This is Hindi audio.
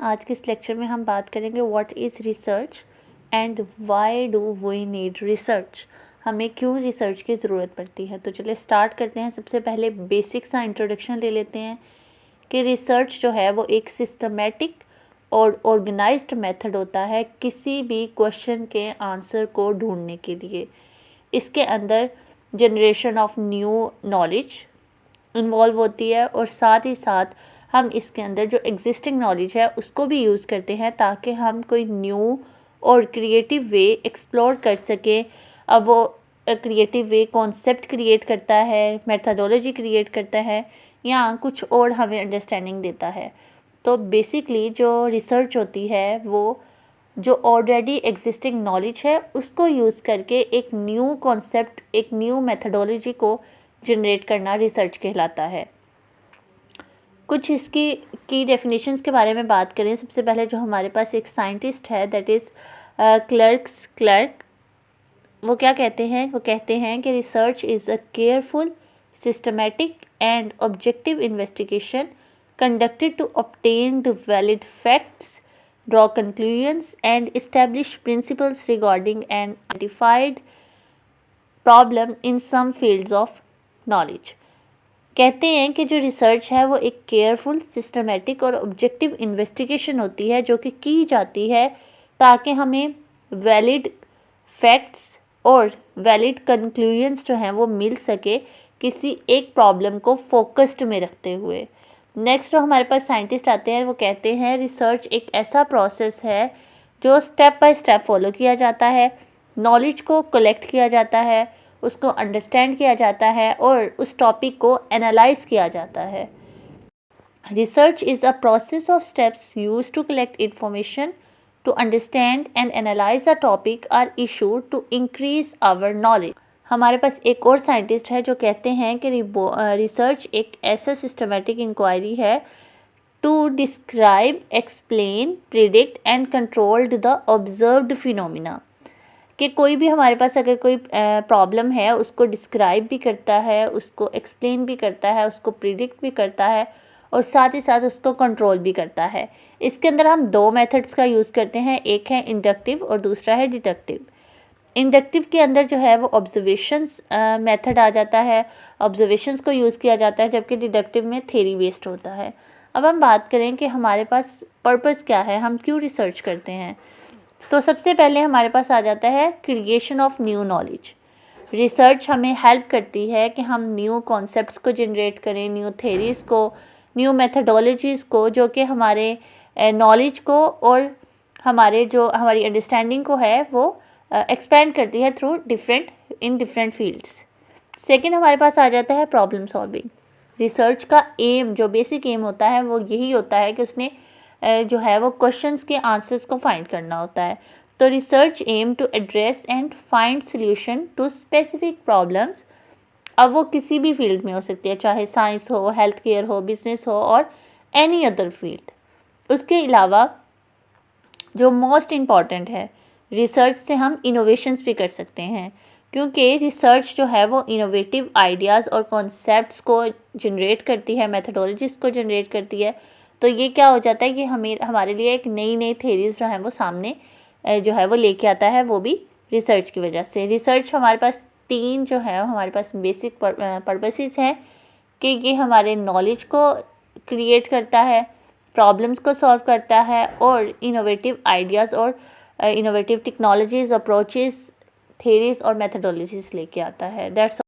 आज के इस लेक्चर में हम बात करेंगे what is research and why do we need research. हमें क्यों रिसर्च की ज़रूरत पड़ती है। तो चलिए स्टार्ट करते हैं। सबसे पहले बेसिक सा इंट्रोडक्शन ले लेते हैं कि रिसर्च जो है वो एक सिस्टमेटिक और ऑर्गेनाइज्ड मेथड होता है किसी भी क्वेश्चन के आंसर को ढूंढने के लिए। इसके अंदर generation of new knowledge involve होती है और साथ ही साथ हम इसके अंदर जो एग्जिस्टिंग नॉलेज है उसको भी यूज़ करते हैं ताकि हम कोई न्यू और क्रिएटिव वे एक्सप्लोर कर सकें। अब वो क्रिएटिव वे कॉन्सेप्ट क्रिएट करता है, मेथडोलॉजी क्रिएट करता है या कुछ और हमें अंडरस्टैंडिंग देता है। तो बेसिकली जो रिसर्च होती है वो जो ऑलरेडी एग्जिस्टिंग नॉलेज है उसको यूज़ करके एक न्यू कॉन्सेप्ट, एक न्यू मेथडोलॉजी को जनरेट करना रिसर्च कहलाता है। कुछ इसकी की डेफिनेशंस के बारे में बात करें। सबसे पहले जो हमारे पास एक साइंटिस्ट है दैट इज़ क्लर्क। वो क्या कहते हैं? वो कहते हैं कि research is a careful, systematic and objective investigation conducted to obtain the valid facts, draw conclusions and establish principles regarding an identified problem in some fields of knowledge। कहते हैं कि जो रिसर्च है वो एक केयरफुल, सिस्टमेटिक और ऑब्जेक्टिव इन्वेस्टिगेशन होती है जो कि की जाती है ताकि हमें वैलिड फैक्ट्स और वैलिड कंक्लूजन्स जो हैं वो मिल सके किसी एक प्रॉब्लम को फोकस्ड में रखते हुए। नेक्स्ट जो हमारे पास साइंटिस्ट आते हैं वो कहते हैं रिसर्च एक ऐसा प्रोसेस है जो स्टेप बाय स्टेप फॉलो किया जाता है, नॉलेज को कलेक्ट किया जाता है, उसको अंडरस्टैंड किया जाता है और उस टॉपिक को एनालाइज किया जाता है। Research is a process of steps use to collect information to understand and analyse a topic or issue to increase our knowledge. हमारे पास एक और साइंटिस्ट है जो कहते हैं कि रिसर्च एक ऐसा सिस्टमेटिक इंक्वायरी है to describe, explain, predict and controlled the observed phenomena. कि कोई भी हमारे पास अगर कोई प्रॉब्लम है उसको डिस्क्राइब भी करता है, उसको एक्सप्लेन भी करता है, उसको प्रिडिक्ट भी करता है और साथ ही साथ उसको कंट्रोल भी करता है। इसके अंदर हम दो मेथड्स का यूज़ करते हैं, एक है इंडक्टिव और दूसरा है डिडक्टिव। इंडक्टिव के अंदर जो है वो ऑब्जर्वेशंस मेथड आ जाता है, ऑब्जर्वेशंस को यूज़ किया जाता है, जबकि डिडक्टिव में थ्योरी बेस्ड होता है। अब हम बात करें कि हमारे पास पर्पस क्या है, हम क्यों रिसर्च करते हैं। तो सबसे पहले हमारे पास आ जाता है creation of new knowledge. Research हमें हेल्प करती है कि हम न्यू कॉन्सेप्ट्स को जनरेट करें, न्यू थेरीज़ को, न्यू मेथडोलॉजीज़ को जो कि हमारे नॉलेज को और हमारी अंडरस्टैंडिंग को है वो एक्सपेंड करती है थ्रू डिफरेंट फील्ड्स। सेकंड हमारे पास आ जाता है प्रॉब्लम सॉल्विंग। रिसर्च का एम, जो बेसिक एम होता है वो यही होता है कि उसने जो है वो क्वेश्चंस के आंसर्स को फाइंड करना होता है। तो research aim to address and find solution to specific problems. अब वो किसी भी फील्ड में हो सकती है, चाहे साइंस हो, हेल्थ केयर हो, बिजनेस हो और एनी अदर फील्ड। उसके अलावा जो मोस्ट इम्पॉर्टेंट है, रिसर्च से हम इनोवेशंस भी कर सकते हैं क्योंकि रिसर्च जो है वो इनोवेटिव आइडियाज़ और कॉन्सेप्ट्स को जनरेट करती है, मेथडोलॉजीज़ को जनरेट करती है। तो ये क्या हो जाता है कि हमारे लिए एक नई थेरीज़ जो है वो सामने जो है वो लेके आता है, वो भी रिसर्च की वजह से। रिसर्च हमारे पास तीन जो है हमारे पास बेसिक पर्पसेस हैं कि ये हमारे नॉलेज को क्रिएट करता है, प्रॉब्लम्स को सॉल्व करता है और इनोवेटिव आइडियाज़ और इनोवेटिव टेक्नोलॉजीज़, अप्रोचेज़, थेरीज़ और मेथडोलॉजीज़ लेके आता है। दैट्स